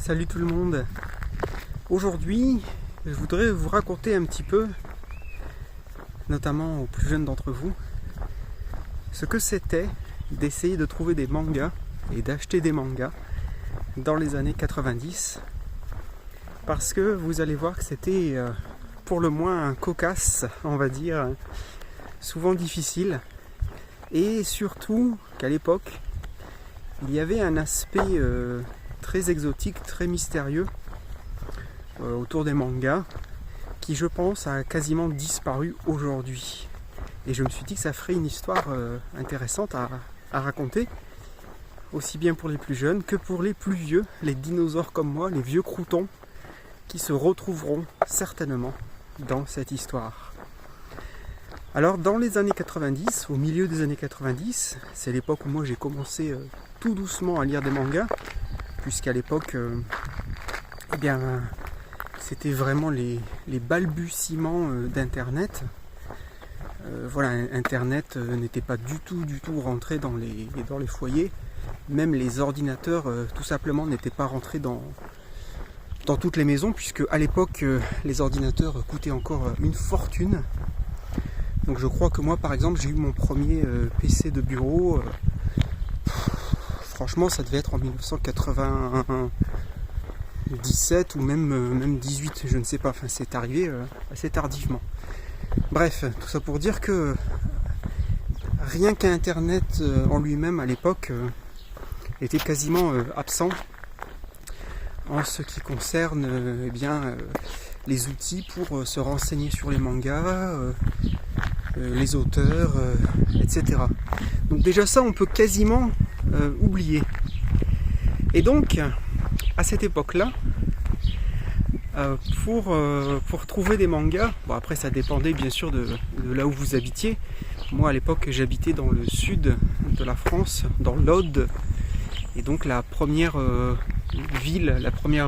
Salut tout le monde. Aujourd'hui, je voudrais vous raconter un petit peu, notamment aux plus jeunes d'entre vous, ce que c'était d'essayer de trouver des mangas et d'acheter des mangas dans les années 90. Parce que vous allez voir que c'était pour le moins cocasse, on va dire, souvent difficile. Et surtout qu'à l'époque, il y avait un aspect très exotique, très mystérieux autour des mangas qui, je pense, a quasiment disparu aujourd'hui. Et je me suis dit que ça ferait une histoire intéressante à raconter, aussi bien pour les plus jeunes que pour les plus vieux, les dinosaures comme moi, les vieux croutons, qui se retrouveront certainement dans cette histoire. Alors dans les années 90, au milieu des années 90, c'est l'époque où moi j'ai commencé tout doucement à lire des mangas, puisqu'à l'époque, c'était vraiment les balbutiements d'Internet. Voilà, Internet n'était pas du tout rentré dans les foyers. Même les ordinateurs, tout simplement, n'étaient pas rentrés dans toutes les maisons, puisque à l'époque, les ordinateurs coûtaient encore une fortune. Donc je crois que moi, par exemple, j'ai eu mon premier PC de bureau. Franchement, ça devait être en 1997 ou même 18, je ne sais pas. Enfin, c'est arrivé assez tardivement. Bref, tout ça pour dire que rien qu'Internet en lui-même à l'époque était quasiment absent en ce qui concerne les outils pour se renseigner sur les mangas, les auteurs, etc. Donc déjà ça, on peut quasiment oublier. Et donc, à cette époque-là, pour trouver des mangas, bon après ça dépendait bien sûr de là où vous habitiez. Moi à l'époque j'habitais dans le sud de la France, dans l'Aude, et donc la première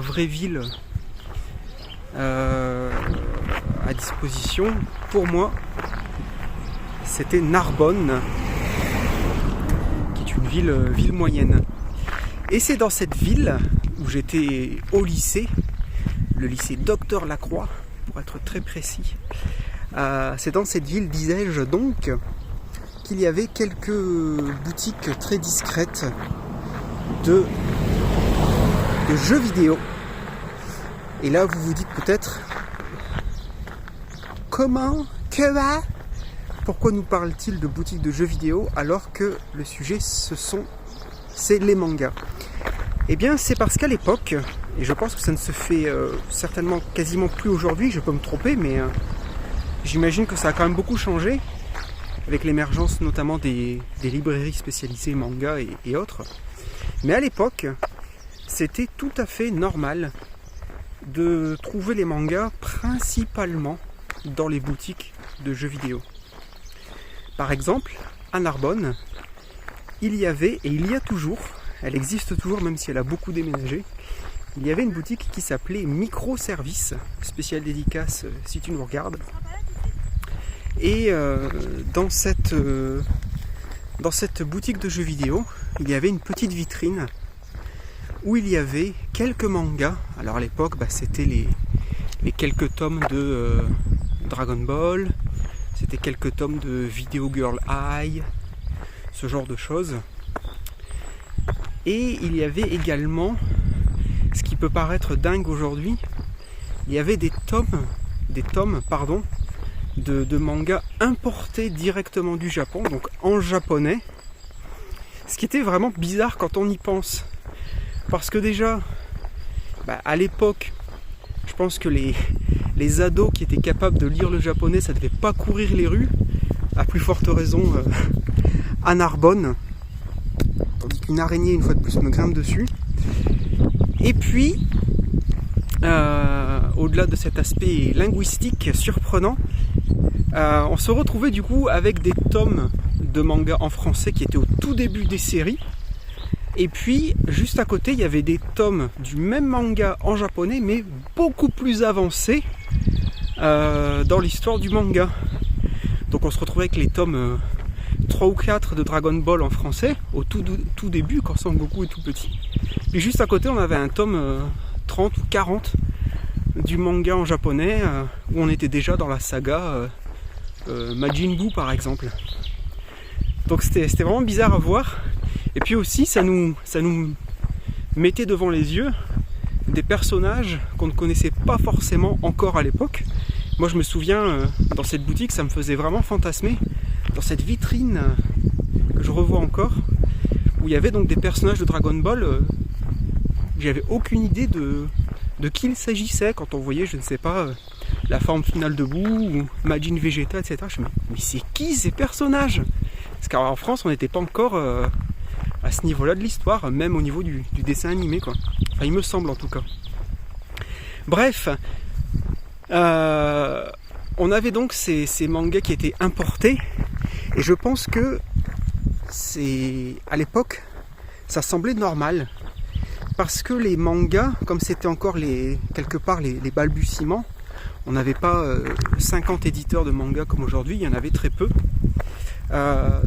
vraie ville à disposition pour moi, c'était Narbonne, qui est une ville moyenne. Et c'est dans cette ville où j'étais au lycée, le lycée Docteur Lacroix, pour être très précis. C'est dans cette ville, disais-je donc, qu'il y avait quelques boutiques très discrètes de jeux vidéo. Et là, vous vous dites peut-être, pourquoi nous parle-t-il de boutiques de jeux vidéo alors que le sujet, c'est les mangas? Eh bien, c'est parce qu'à l'époque, et je pense que ça ne se fait certainement quasiment plus aujourd'hui, je peux me tromper, mais j'imagine que ça a quand même beaucoup changé, avec l'émergence notamment des librairies spécialisées manga et autres. Mais à l'époque, c'était tout à fait normal de trouver les mangas principalement dans les boutiques de jeux vidéo. Par exemple, à Narbonne, il y avait, et il y a toujours, elle existe toujours même si elle a beaucoup déménagé, il y avait une boutique qui s'appelait Microservice, spéciale dédicace si tu nous regardes. Et dans cette boutique de jeux vidéo, il y avait une petite vitrine où il y avait quelques mangas. Alors à l'époque, c'était les quelques tomes de Dragon Ball, c'était quelques tomes de Video Girl Eye, ce genre de choses. Et il y avait également, ce qui peut paraître dingue aujourd'hui, il y avait des tomes de mangas importés directement du Japon, donc en japonais. Ce qui était vraiment bizarre quand on y pense. Parce que déjà, à l'époque, je pense que les ados qui étaient capables de lire le japonais, ça ne devait pas courir les rues, à plus forte raison à Narbonne. Tandis qu'une araignée, une fois de plus, me grimpe dessus. Et puis, au-delà de cet aspect linguistique surprenant, on se retrouvait du coup avec des tomes de manga en français qui étaient au tout début des séries. Et puis, juste à côté, il y avait des tomes du même manga en japonais, mais beaucoup plus avancés dans l'histoire du manga. Donc on se retrouvait avec les tomes 3 ou 4 de Dragon Ball en français, au tout début, quand Son Goku est tout petit. Puis juste à côté, on avait un tome 30 ou 40 du manga en japonais, où on était déjà dans la saga Majin Buu par exemple. Donc c'était vraiment bizarre à voir. Et puis aussi ça nous mettait devant les yeux des personnages qu'on ne connaissait pas forcément encore à l'époque. Moi je me souviens, dans cette boutique, ça me faisait vraiment fantasmer, dans cette vitrine que je revois encore, où il y avait donc des personnages de Dragon Ball. J'avais aucune idée de qui il s'agissait quand on voyait, je ne sais pas, la forme finale de Buu ou Majin Vegeta, etc. Je me dis, mais c'est qui ces personnages? Parce qu'en France, on n'était pas encore à ce niveau-là de l'histoire, même au niveau du dessin animé, quoi. Enfin, il me semble en tout cas. Bref, on avait donc ces mangas qui étaient importés, et je pense que à l'époque, ça semblait normal. Parce que les mangas, comme c'était encore quelque part les balbutiements, on n'avait pas 50 éditeurs de mangas comme aujourd'hui, il y en avait très peu.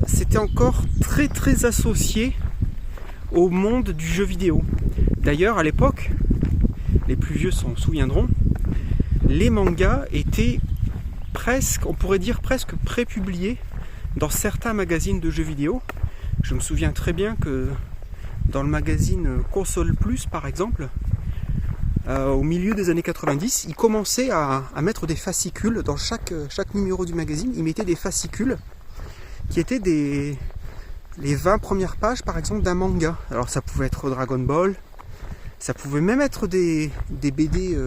C'était encore très très associé au monde du jeu vidéo. D'ailleurs, à l'époque, les plus vieux s'en souviendront, les mangas étaient presque, on pourrait dire presque prépubliés dans certains magazines de jeux vidéo. Je me souviens très bien que dans le magazine Console Plus par exemple, au milieu des années 90, ils commençaient à mettre des fascicules dans chaque numéro du magazine. Ils mettaient des fascicules qui étaient les 20 premières pages par exemple d'un manga. Alors ça pouvait être Dragon Ball, ça pouvait même être des BD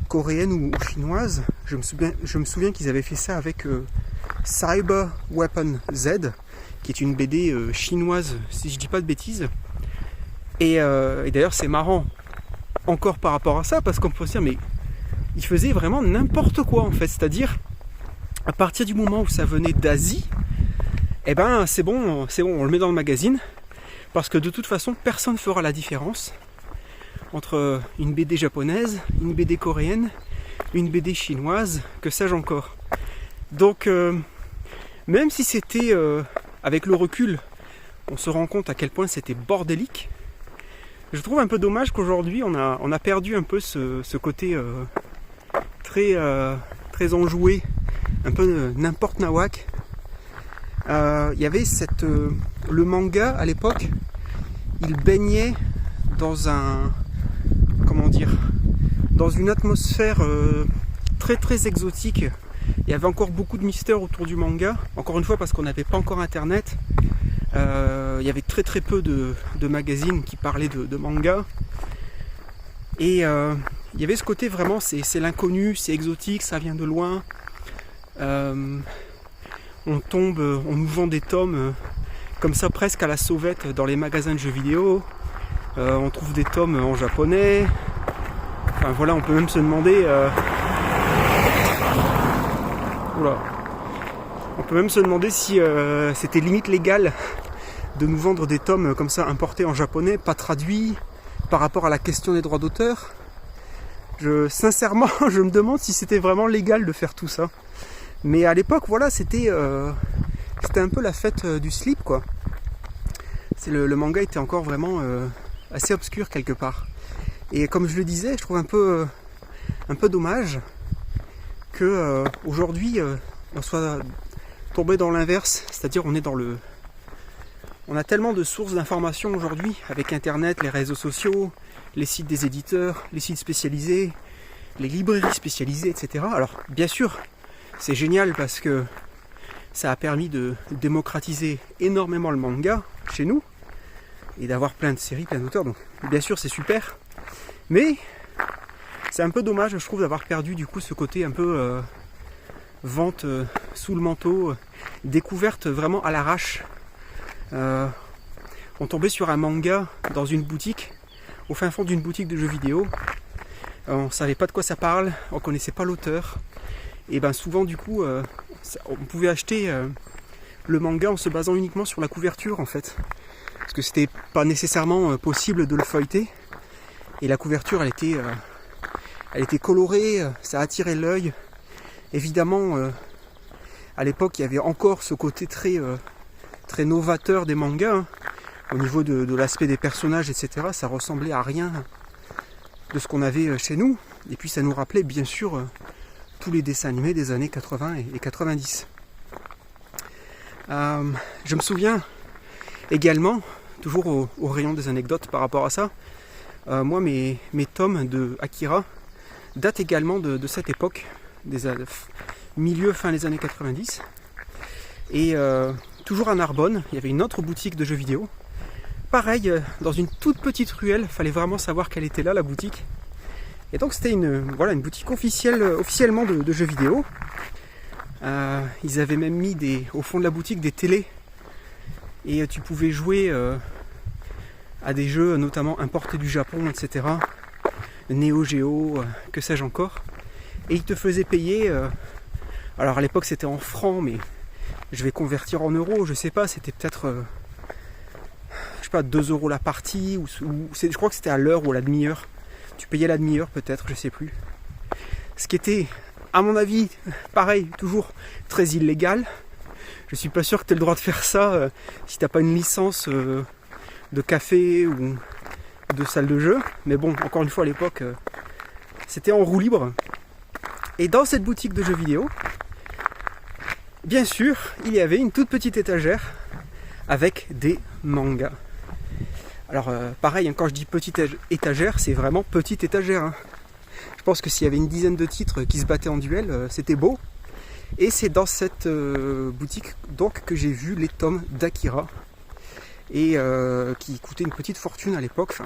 coréennes ou chinoises. Je me souviens qu'ils avaient fait ça avec Cyber Weapon Z, qui est une BD chinoise, si je dis pas de bêtises. Et d'ailleurs c'est marrant encore par rapport à ça, parce qu'on peut se dire, mais ils faisaient vraiment n'importe quoi en fait. C'est-à-dire, à partir du moment où ça venait d'Asie, eh ben c'est bon, on le met dans le magazine, parce que de toute façon personne ne fera la différence entre une BD japonaise, une BD coréenne, une BD chinoise, que sais-je encore. Donc même si c'était avec le recul, on se rend compte à quel point c'était bordélique. Je trouve un peu dommage qu'aujourd'hui on a perdu un peu ce côté très enjoué, un peu n'importe nawak. Il y avait le manga à l'époque, il baignait dans dans une atmosphère très très exotique. Il y avait encore beaucoup de mystères autour du manga, encore une fois parce qu'on n'avait pas encore internet. Il y avait très très peu de magazines qui parlaient de manga. Et il y avait ce côté vraiment, c'est l'inconnu, c'est exotique, ça vient de loin. On nous vend des tomes comme ça presque à la sauvette dans les magasins de jeux vidéo. On trouve des tomes en japonais. Enfin voilà, on peut même se demander... On peut même se demander si c'était limite légal de nous vendre des tomes comme ça importés en japonais, pas traduits, par rapport à la question des droits d'auteur. Sincèrement, je me demande si c'était vraiment légal de faire tout ça. Mais à l'époque, voilà, c'était un peu la fête du slip, quoi. Le manga était encore vraiment assez obscur quelque part. Et comme je le disais, je trouve un peu dommage que aujourd'hui on soit tombé dans l'inverse, c'est-à-dire on a tellement de sources d'informations aujourd'hui avec internet, les réseaux sociaux, les sites des éditeurs, les sites spécialisés, les librairies spécialisées, etc. Alors bien sûr, c'est génial parce que ça a permis de démocratiser énormément le manga chez nous et d'avoir plein de séries, plein d'auteurs, donc bien sûr c'est super, mais c'est un peu dommage, je trouve, d'avoir perdu du coup ce côté un peu vente sous le manteau, découverte vraiment à l'arrache. On tombait sur un manga dans une boutique, au fin fond d'une boutique de jeux vidéo. On savait pas de quoi ça parle, on connaissait pas l'auteur. Et ben souvent du coup, on pouvait acheter le manga en se basant uniquement sur la couverture en fait. Parce que c'était pas nécessairement possible de le feuilleter. Et la couverture elle était colorée, ça attirait l'œil. Évidemment, à l'époque, il y avait encore ce côté très novateur des mangas. Hein. Au niveau de l'aspect des personnages, etc., ça ressemblait à rien de ce qu'on avait chez nous. Et puis ça nous rappelait bien sûr tous les dessins animés des années 80 et 90. Je me souviens également, toujours au rayon des anecdotes par rapport à ça, moi mes tomes de Akira datent également de cette époque, fin des années 90. Et toujours à Narbonne, il y avait une autre boutique de jeux vidéo. Pareil, dans une toute petite ruelle, il fallait vraiment savoir qu'elle était là, la boutique. Et donc c'était une boutique officiellement de jeux vidéo. Ils avaient même mis au fond de la boutique des télés. Et tu pouvais jouer à des jeux notamment importés du Japon, etc. Neo Geo, que sais-je encore. Et ils te faisaient payer, alors à l'époque c'était en francs, mais je vais convertir en euros, je sais pas, c'était peut-être 2 € la partie, je crois que c'était à l'heure ou à la demi-heure. Tu payais la demi-heure peut-être, je sais plus. Ce qui était, à mon avis, pareil, toujours très illégal. Je suis pas sûr que tu aies le droit de faire ça si t'as pas une licence de café ou de salle de jeu. Mais bon, encore une fois à l'époque, c'était en roue libre. Et dans cette boutique de jeux vidéo, bien sûr, il y avait une toute petite étagère avec des mangas. Alors pareil, quand je dis petite étagère, c'est vraiment petite étagère. Hein. Je pense que s'il y avait une dizaine de titres qui se battaient en duel, c'était beau. Et c'est dans cette boutique donc que j'ai vu les tomes d'Akira. Et qui coûtaient une petite fortune à l'époque.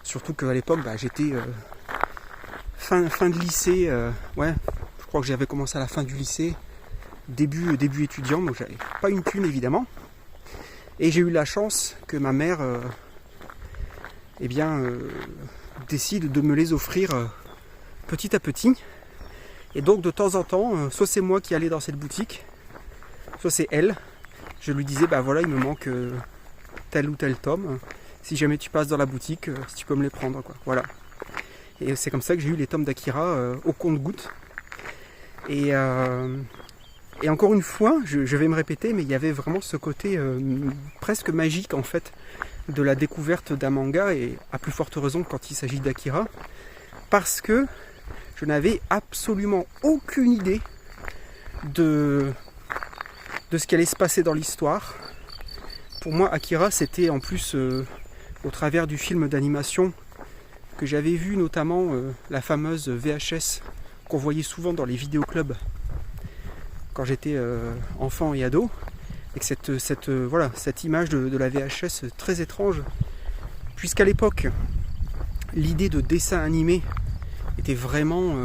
Surtout qu'à l'époque, j'étais fin de lycée. Je crois que j'avais commencé à la fin du lycée. Début étudiant, donc j'avais pas une thune évidemment. Et j'ai eu la chance que ma mère décide de me les offrir petit à petit. Et donc de temps en temps, soit c'est moi qui allais dans cette boutique, soit c'est elle. Je lui disais, il me manque tel ou tel tome. Si jamais tu passes dans la boutique, si tu peux me les prendre, quoi. Voilà. Et c'est comme ça que j'ai eu les tomes d'Akira au compte-gouttes. Et encore une fois, je vais me répéter, mais il y avait vraiment ce côté presque magique en fait de la découverte d'un manga, et à plus forte raison quand il s'agit d'Akira, parce que je n'avais absolument aucune idée de ce qui allait se passer dans l'histoire. Pour moi, Akira, c'était en plus au travers du film d'animation que j'avais vu, notamment la fameuse VHS qu'on voyait souvent dans les vidéoclubs quand j'étais enfant et ado, et que cette image de la VHS très étrange, puisqu'à l'époque l'idée de dessin animé était vraiment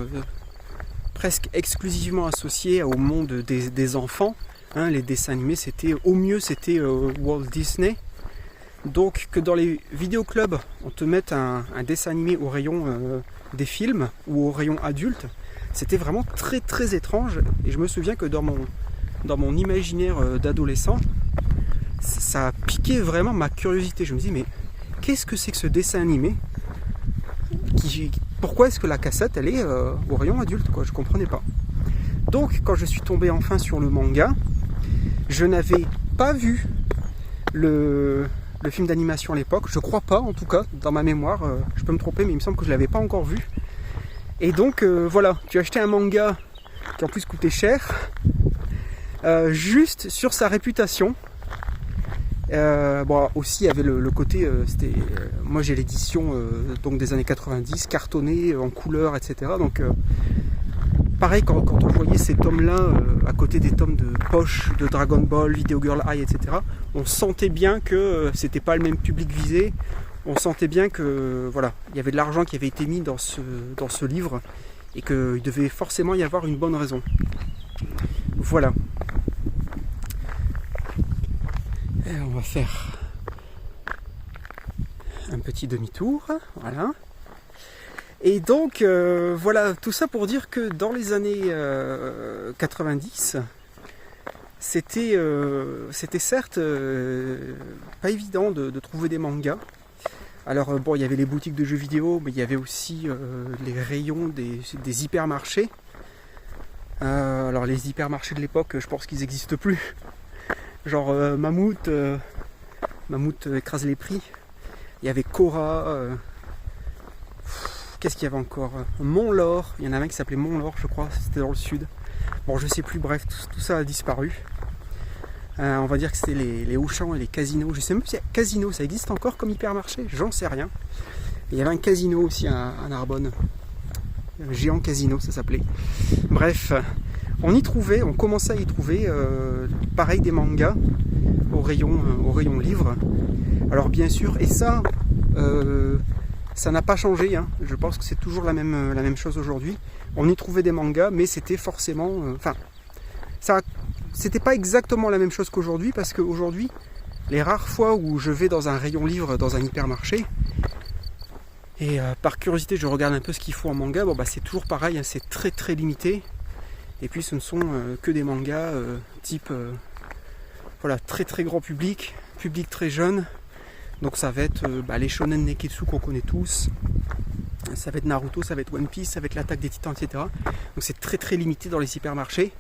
presque exclusivement associée au monde des enfants. Les dessins animés, au mieux c'était Walt Disney. Donc que dans les vidéoclubs on te mette un dessin animé au rayon des films ou au rayon adulte, c'était vraiment très très étrange. Et je me souviens que dans mon imaginaire d'adolescent, ça a piqué vraiment ma curiosité. Je me dis, mais qu'est-ce que c'est que ce dessin animé pourquoi est-ce que la cassette elle est au rayon adulte, quoi? Je comprenais pas. Donc quand je suis tombé enfin sur le manga, je n'avais pas vu le film d'animation à l'époque. Je crois pas, en tout cas, dans ma mémoire. Je peux me tromper, mais il me semble que je l'avais pas encore vu. Et donc tu as acheté un manga qui en plus coûtait cher, juste sur sa réputation. Aussi il y avait le côté, moi j'ai l'édition donc des années 90, cartonnée, en couleur, etc. Donc pareil, quand on voyait ces tomes-là à côté des tomes de poche de Dragon Ball, Video Girl Eye, etc., on sentait bien que c'était pas le même public visé. On sentait bien que il y avait de l'argent qui avait été mis dans ce livre et qu'il devait forcément y avoir une bonne raison. Voilà. Et on va faire un petit demi-tour, voilà. Et donc tout ça pour dire que dans les années 90, c'était certes pas évident de trouver des mangas. Alors il y avait les boutiques de jeux vidéo, mais il y avait aussi les rayons des hypermarchés. Alors les hypermarchés de l'époque, je pense qu'ils n'existent plus. Genre Mammouth écrase les prix. Il y avait Cora. qu'est-ce qu'il y avait encore? Mont-Laur, il y en avait un qui s'appelait Mont-Laur, je crois, c'était dans le sud. Bon, je sais plus, bref, tout ça a disparu. On va dire que c'était les Auchan et les casinos. Je sais même si casino, ça existe encore comme hypermarché, j'en sais rien. Et il y avait un casino aussi à Narbonne. Un géant casino, ça s'appelait. Bref, on commençait à y trouver, pareil, des mangas au rayon livre. Alors bien sûr, et ça n'a pas changé, hein. Je pense que c'est toujours la même chose aujourd'hui. On y trouvait des mangas, mais c'était forcément... c'était pas exactement la même chose qu'aujourd'hui, parce qu'aujourd'hui, les rares fois où je vais dans un rayon livre, dans un hypermarché, et par curiosité je regarde un peu ce qu'il faut en manga, bon bah c'est toujours pareil, hein, c'est très très limité. Et puis ce ne sont que des mangas type voilà, très très grand public très jeune. Donc ça va être les shonen neketsu qu'on connaît tous. Ça va être Naruto, ça va être One Piece, ça va être l'attaque des titans, etc. Donc c'est très très limité dans les hypermarchés.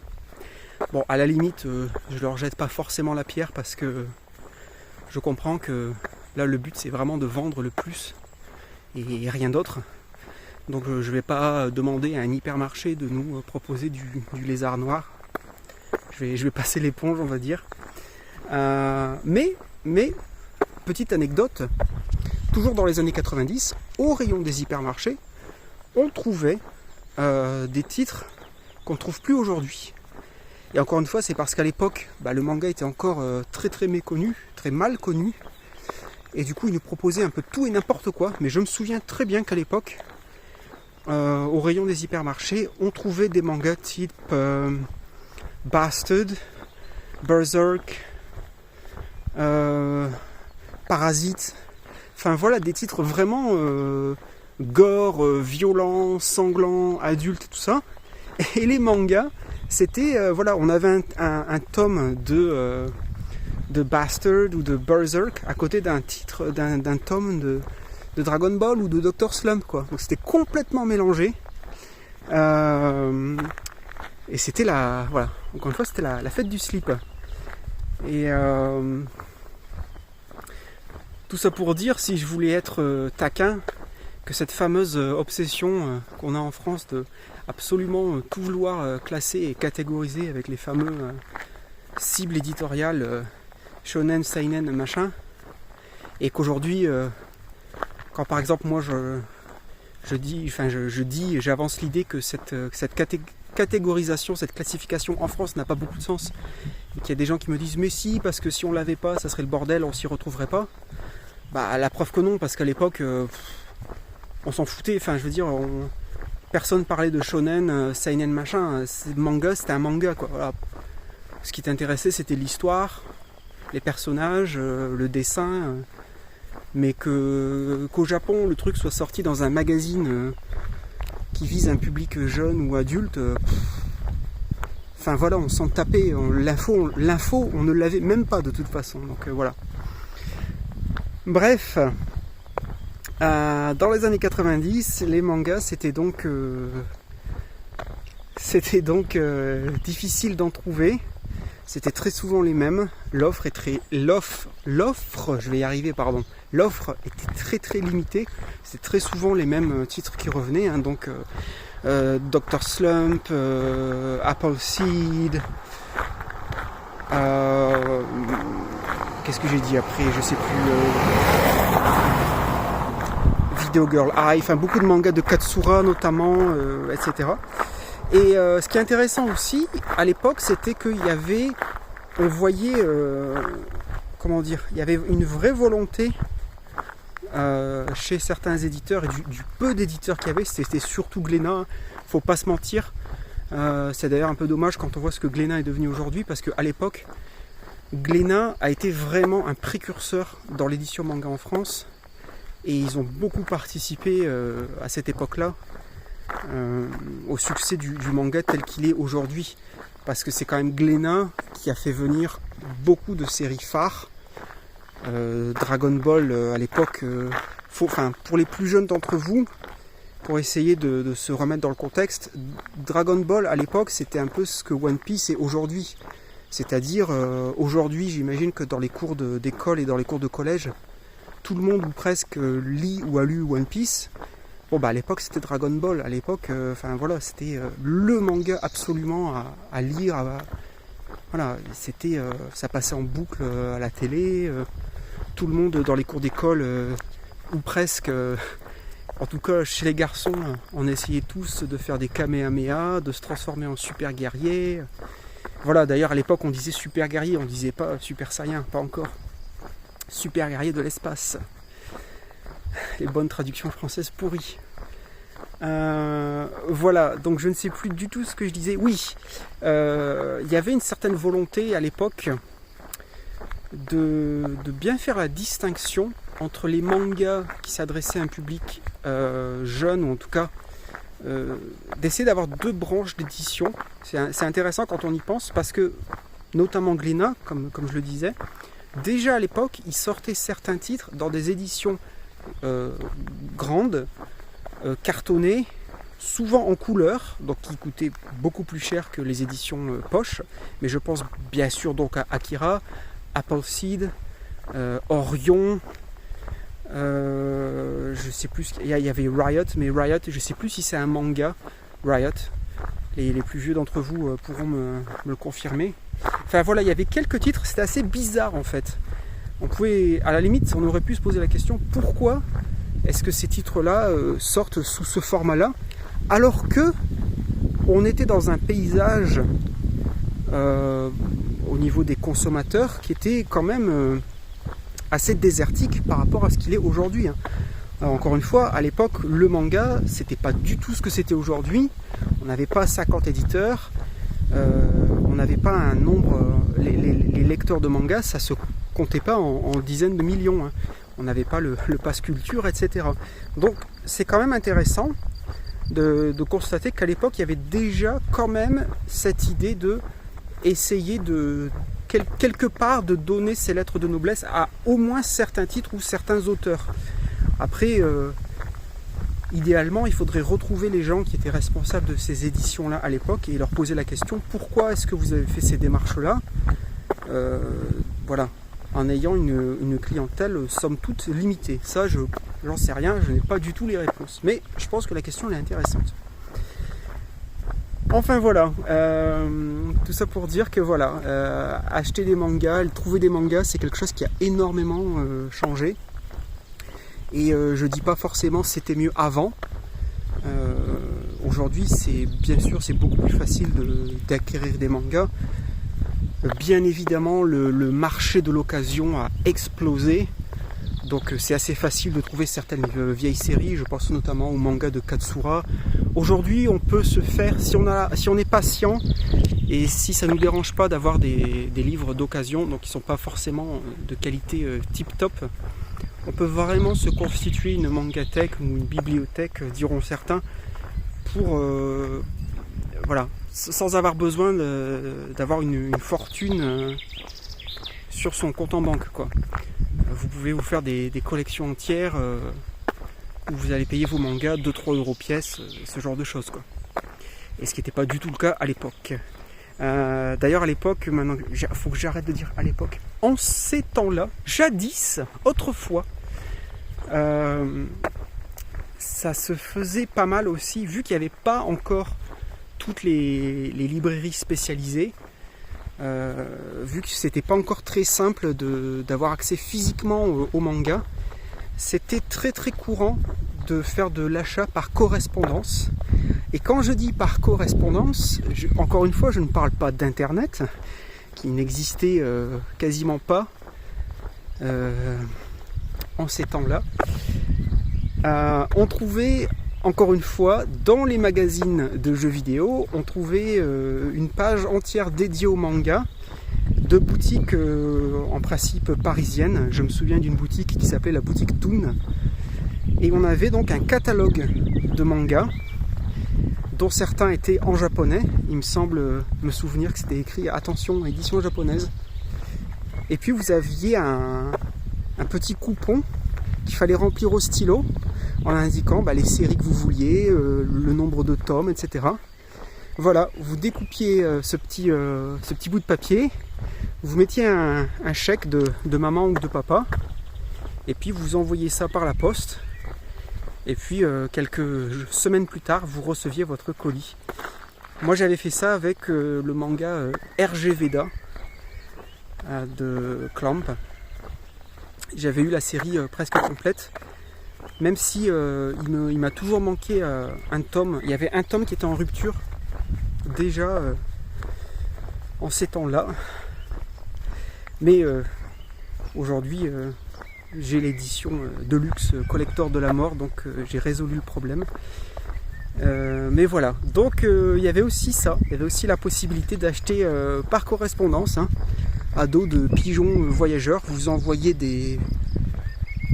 Bon, à la limite, je leur jette pas forcément la pierre parce que je comprends que là le but c'est vraiment de vendre le plus et rien d'autre. Donc je vais pas demander à un hypermarché de nous proposer du lézard noir. Je vais passer l'éponge, on va dire. Mais, petite anecdote, toujours dans les années 90, au rayon des hypermarchés, on trouvait des titres qu'on ne trouve plus aujourd'hui. Et encore une fois, c'est parce qu'à l'époque, le manga était encore très très méconnu, très mal connu. Et du coup, ils nous proposaient un peu tout et n'importe quoi. Mais je me souviens très bien qu'à l'époque, au rayon des hypermarchés, on trouvait des mangas type Bastard, Berserk, Parasite. Enfin voilà, des titres vraiment gore, violents, sanglants, adultes, tout ça. Et les mangas, c'était, on avait un tome de Bastard ou de Berserk à côté d'un titre, d'un tome de Dragon Ball ou de Dr Slump, quoi. Donc c'était complètement mélangé. Et c'était encore une fois, c'était la fête du slip. Et tout ça pour dire, si je voulais être taquin, que cette fameuse obsession qu'on a en France de absolument tout vouloir classer et catégoriser avec les fameux cibles éditoriales shonen, seinen, machin, et qu'aujourd'hui, quand par exemple moi j'avance l'idée que cette catégorisation, cette classification en France n'a pas beaucoup de sens, et qu'il y a des gens qui me disent mais si, parce que si on l'avait pas, ça serait le bordel, on s'y retrouverait pas. La preuve que non, parce qu'à l'époque on s'en foutait, personne parlait de shonen, seinen, machin, manga, c'était un manga, quoi. Voilà. Ce qui t'intéressait, c'était l'histoire, les personnages, le dessin, mais qu'au Japon le truc soit sorti dans un magazine qui vise un public jeune ou adulte, on s'en tapait, l'info on ne l'avait même pas de toute façon, donc voilà. Bref, dans les années 90, les mangas c'était donc difficile d'en trouver. C'était très souvent les mêmes. L'offre était très très limitée. C'était très souvent les mêmes titres qui revenaient, hein. Donc Dr Slump, Appleseed, qu'est-ce que j'ai dit après, je sais plus, Video Girl Eye, beaucoup de mangas de Katsura notamment, etc. Et ce qui est intéressant aussi à l'époque, c'était qu'il y avait, on voyait, il y avait une vraie volonté chez certains éditeurs, et du peu d'éditeurs qu'il y avait, c'était surtout Glénat, faut pas se mentir. C'est d'ailleurs un peu dommage quand on voit ce que Glénat est devenu aujourd'hui, parce qu'à l'époque, Glénat a été vraiment un précurseur dans l'édition manga en France, et ils ont beaucoup participé à cette époque-là au succès du manga tel qu'il est aujourd'hui, parce que c'est quand même Glénat qui a fait venir beaucoup de séries phares. Dragon Ball à l'époque, pour les plus jeunes d'entre vous, pour essayer de se remettre dans le contexte, Dragon Ball à l'époque c'était un peu ce que One Piece est aujourd'hui. C'est-à-dire aujourd'hui, j'imagine que dans les cours d'école et dans les cours de collège, tout le monde ou presque lit ou a lu One Piece. Bon bah à l'époque c'était Dragon Ball, à l'époque, enfin voilà, c'était le manga absolument à lire, voilà, c'était, ça passait en boucle à la télé, tout le monde dans les cours d'école, ou presque, en tout cas chez les garçons, on essayait tous de faire des Kamehameha, de se transformer en super guerrier. Voilà, d'ailleurs à l'époque on disait super guerrier, on disait pas super saiyan, pas encore. Super guerrier de l'espace. Les bonnes traductions françaises pourries. Voilà, donc je ne sais plus du tout ce que je disais. Oui, il y avait une certaine volonté à l'époque de bien faire la distinction entre les mangas qui s'adressaient à un public jeune, ou en tout cas d'essayer d'avoir deux branches d'édition. C'est intéressant quand on y pense, parce que notamment Glénat, comme je le disais, déjà à l'époque, il sortait certains titres dans des éditions grandes, cartonnées, souvent en couleur, donc qui coûtaient beaucoup plus cher que les éditions poche. Mais je pense bien sûr donc à Akira, Appleseed, Orion, je sais plus, il y avait Riot, mais Riot, je sais plus si c'est un manga, Riot. Les plus vieux d'entre vous pourront me le confirmer. Enfin voilà, il y avait quelques titres, c'était assez bizarre en fait. On pouvait, à la limite, on aurait pu se poser la question, pourquoi est-ce que ces titres-là sortent sous ce format-là, alors que on était dans un paysage au niveau des consommateurs qui était quand même assez désertique par rapport à ce qu'il est aujourd'hui. Alors, encore une fois, à l'époque, le manga, c'était pas du tout ce que c'était aujourd'hui. On n'avait pas 50 éditeurs, on n'avait pas un nombre... Les lecteurs de manga, ça se comptait pas en dizaines de millions. On n'avait pas le pass culture, etc. Donc, c'est quand même intéressant de constater qu'à l'époque, il y avait déjà quand même cette idée de essayer de... quelque part de donner ces lettres de noblesse à au moins certains titres ou certains auteurs. Après, idéalement, il faudrait retrouver les gens qui étaient responsables de ces éditions-là à l'époque et leur poser la question, pourquoi est-ce que vous avez fait ces démarches-là, voilà, en ayant une clientèle somme toute limitée. Ça, j'en sais rien, je n'ai pas du tout les réponses. Mais je pense que la question elle est intéressante. Enfin voilà, tout ça pour dire que voilà, acheter des mangas, trouver des mangas, c'est quelque chose qui a énormément changé. Et je dis pas forcément c'était mieux avant. Aujourd'hui, bien sûr, c'est beaucoup plus facile d'acquérir des mangas. Bien évidemment, le marché de l'occasion a explosé. Donc c'est assez facile de trouver certaines vieilles séries. Je pense notamment au manga de Katsura. Aujourd'hui, on peut se faire, si on est patient et si ça ne nous dérange pas d'avoir des livres d'occasion, donc qui ne sont pas forcément de qualité tip-top, on peut vraiment se constituer une mangathèque ou une bibliothèque, diront certains, pour voilà, sans avoir besoin d'avoir une fortune sur son compte en banque, quoi. Vous pouvez vous faire des collections entières où vous allez payer vos mangas 2-3 euros pièce, ce genre de choses, quoi. Et ce qui n'était pas du tout le cas à l'époque. D'ailleurs à l'époque, maintenant, il faut que j'arrête de dire à l'époque, en ces temps-là, jadis, autrefois, ça se faisait pas mal aussi, vu qu'il n'y avait pas encore toutes les librairies spécialisées, vu que c'était pas encore très simple d'avoir accès physiquement au manga, c'était très très courant de faire de l'achat par correspondance. Et quand je dis par correspondance, encore une fois, je ne parle pas d'internet, qui n'existait quasiment pas en ces temps-là. On trouvait, encore une fois, dans les magazines de jeux vidéo, on trouvait une page entière dédiée au manga, de boutiques en principe parisiennes. Je me souviens d'une boutique qui s'appelait la boutique Toon. Et on avait donc un catalogue de mangas, dont certains étaient en japonais. Il me semble me souvenir que c'était écrit « Attention, édition japonaise ». Et puis vous aviez un petit coupon qu'il fallait remplir au stylo, en indiquant les séries que vous vouliez, le nombre de tomes, etc. Voilà, vous découpiez ce petit bout de papier, vous mettiez un chèque de maman ou de papa, et puis vous envoyez ça par la poste. Et puis quelques semaines plus tard, vous receviez votre colis. Moi j'avais fait ça avec le manga RG Veda de Clamp. J'avais eu la série presque complète, même si il m'a toujours manqué un tome. Il y avait un tome qui était en rupture déjà en ces temps-là. Mais aujourd'hui, j'ai l'édition Deluxe Collector de la Mort, donc j'ai résolu le problème. Mais voilà, donc il y avait aussi ça, il y avait aussi la possibilité d'acheter par correspondance, à dos de pigeons voyageurs. Vous envoyez des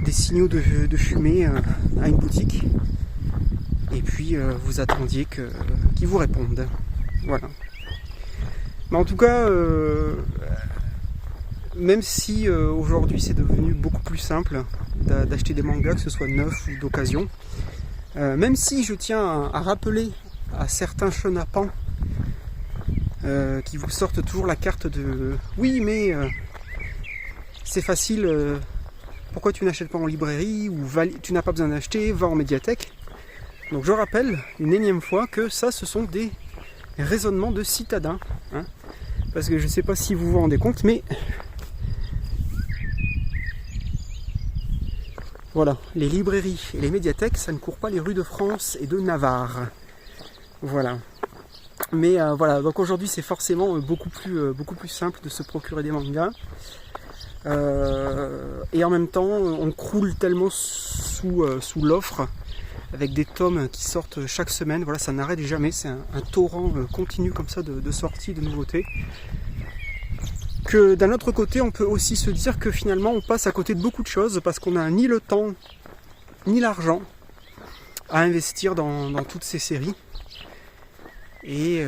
signaux de fumée à une boutique, et puis vous attendiez qu'ils vous répondent. Voilà. Mais en tout cas, même si aujourd'hui c'est devenu beaucoup plus simple d'acheter des mangas, que ce soit neuf ou d'occasion, même si je tiens à rappeler à certains chenapans qui vous sortent toujours la carte de oui mais c'est facile, pourquoi tu n'achètes pas en librairie, ou tu n'as pas besoin d'acheter, va en médiathèque. Donc je rappelle une énième fois que ça, ce sont des raisonnements de citadins, parce que je ne sais pas si vous vous rendez compte, mais voilà, les librairies et les médiathèques, ça ne court pas les rues de France et de Navarre. Voilà. Mais voilà, donc aujourd'hui c'est forcément beaucoup plus simple de se procurer des mangas. Et en même temps, on croule tellement sous l'offre, avec des tomes qui sortent chaque semaine. Voilà, ça n'arrête jamais, c'est un torrent continu comme ça de sorties, de nouveautés. Que d'un autre côté, on peut aussi se dire que finalement on passe à côté de beaucoup de choses, parce qu'on n'a ni le temps ni l'argent à investir dans toutes ces séries. Et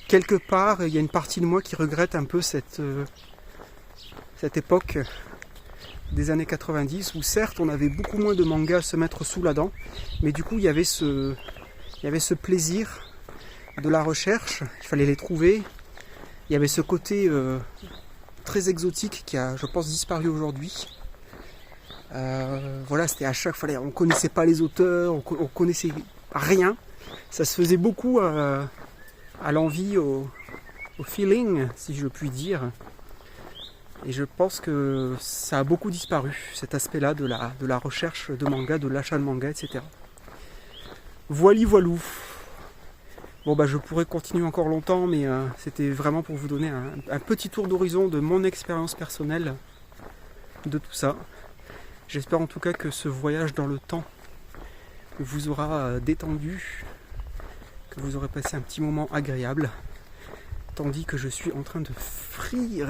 quelque part, il y a une partie de moi qui regrette un peu cette époque des années 90, où certes on avait beaucoup moins de mangas à se mettre sous la dent, mais du coup il y avait ce plaisir de la recherche, il fallait les trouver. Il y avait ce côté très exotique qui a, je pense, disparu aujourd'hui. Voilà, c'était à chaque fois, on connaissait pas les auteurs, on connaissait rien. Ça se faisait beaucoup à l'envie, au feeling, si je puis dire. Et je pense que ça a beaucoup disparu, cet aspect-là de la recherche de manga, de l'achat de manga, etc. Voilou. Bon bah je pourrais continuer encore longtemps, mais c'était vraiment pour vous donner un petit tour d'horizon de mon expérience personnelle de tout ça. J'espère en tout cas que ce voyage dans le temps vous aura détendu, que vous aurez passé un petit moment agréable, tandis que je suis en train de frire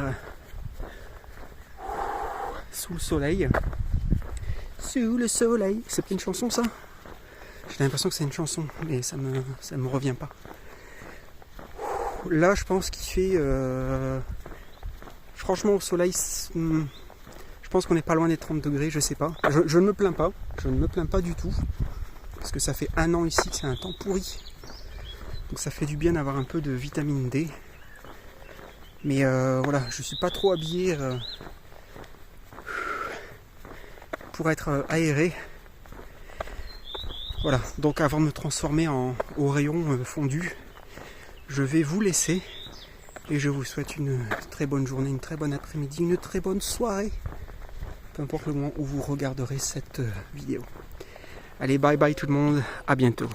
sous le soleil. Sous le soleil. C'est pas une chanson ça ? J'ai l'impression que c'est une chanson, mais ça me revient pas. Là, je pense qu'il fait... franchement, au soleil, je pense qu'on n'est pas loin des 30 degrés, je sais pas. Je ne me plains pas, je ne me plains pas du tout. Parce que ça fait 1 an ici que c'est un temps pourri. Donc ça fait du bien d'avoir un peu de vitamine D. Mais voilà, je suis pas trop habillé pour être aéré. Voilà, donc avant de me transformer au rayon fondu, je vais vous laisser et je vous souhaite une très bonne journée, une très bonne après-midi, une très bonne soirée, peu importe le moment où vous regarderez cette vidéo. Allez, bye bye tout le monde, à bientôt.